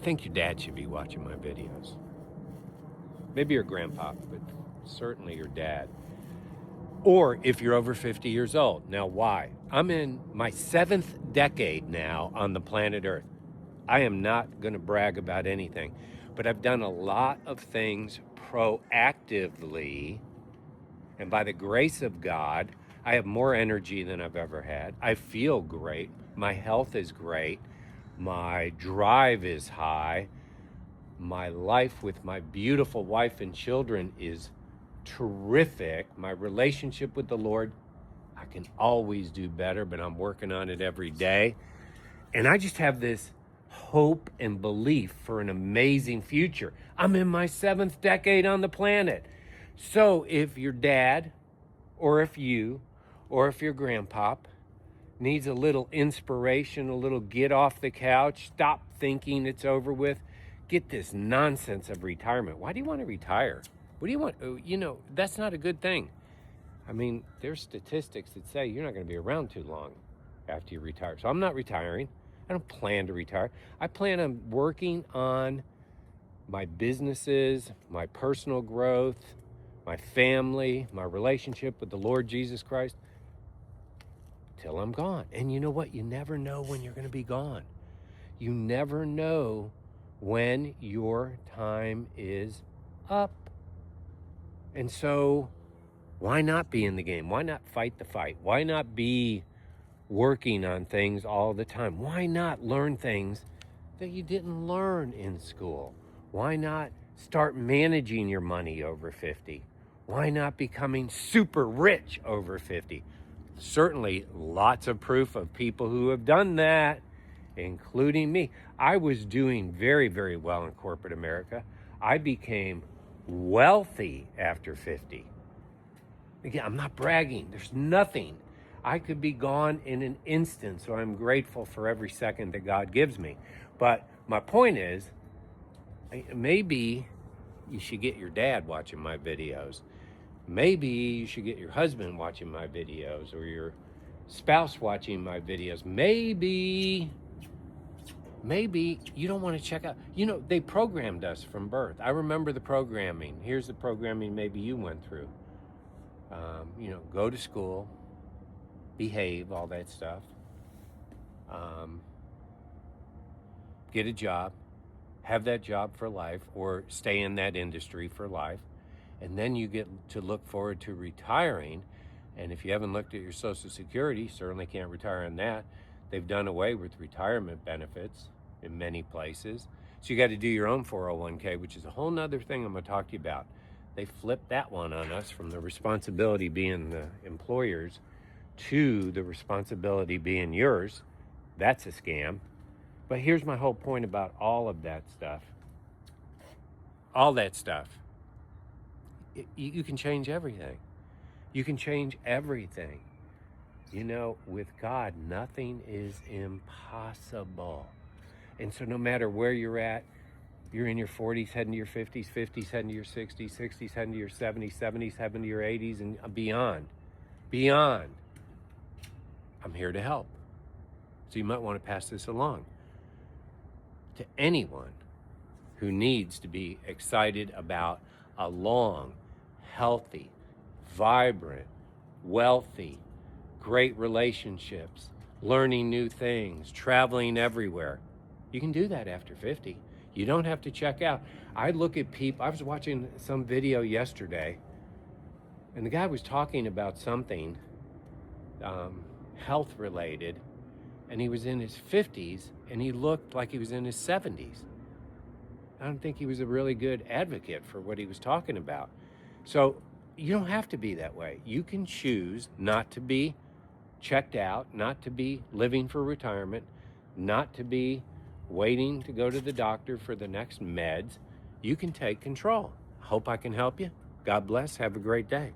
think your dad should be watching my videos. Maybe your grandpa, but certainly your dad. Or if you're over 50 years old. Now, why? I'm in my 7th decade now on the planet Earth. I am not going to brag about anything, but I've done a lot of things proactively. And by the grace of God, I have more energy than I've ever had. I feel great. My health is great. My drive is high. My life with my beautiful wife and children is terrific. My relationship with the Lord, I can always do better, but I'm working on it every day. And I just have this hope and belief for an amazing future. I'm in my 7th decade on the planet. So if your dad, or if you, or if your grandpop needs a little inspiration, a little get off the couch, stop thinking it's over with, get this nonsense of retirement. Why do you want to retire? What do you want? That's not a good thing. I mean, there's statistics that say you're not going to be around too long after you retire. So I'm not retiring. I don't plan to retire. I plan on working on my businesses, my personal growth, my family, my relationship with the Lord Jesus Christ till I'm gone. And you know what? You never know when you're going to be gone. You never know when your time is up. And so why not be in the game? Why not fight the fight? Why not be working on things all the time? Why not learn things that you didn't learn in school? Why not start managing your money over 50? Why not becoming super rich over 50? Certainly lots of proof of people who have done that, including me. I was doing very, very well in corporate America. I became wealthy after 50. Again, I'm not bragging. There's nothing. I could be gone in an instant, so I'm grateful for every second that God gives me. But my point is, maybe you should get your dad watching my videos. Maybe you should get your husband watching my videos, or your spouse watching my videos. Maybe you don't want to check out. They programmed us from birth. I remember the programming. Here's the programming maybe you went through. Go to school, behave, all that stuff. Get a job, have that job for life, or stay in that industry for life. And then you get to look forward to retiring. And if you haven't looked at your Social Security, certainly can't retire on that. They've done away with retirement benefits in many places. So you got to do your own 401k, which is a whole nother thing I'm going to talk to you about. They flipped that one on us from the responsibility being the employers to the responsibility being yours. That's a scam. But here's my whole point about all of that stuff. All that stuff. You can change everything. You can change everything. With God, nothing is impossible. And so no matter where you're at, you're in your 40s, heading to your 50s, 50s, heading to your 60s, 60s, heading to your 70s, 70s, heading to your 80s, and beyond. I'm here to help. So you might want to pass this along to anyone who needs to be excited about a long, healthy, vibrant, wealthy, great relationships, learning new things, traveling everywhere. You can do that after 50. You don't have to check out. I look at people. I was watching some video yesterday, and the guy was talking about something health related, and he was in his 50s, and he looked like he was in his 70s. I don't think he was a really good advocate for what he was talking about. So you don't have to be that way. You can choose not to be checked out, not to be living for retirement, not to be waiting to go to the doctor for the next meds. You can take control. Hope I can help you. God bless. Have a great day.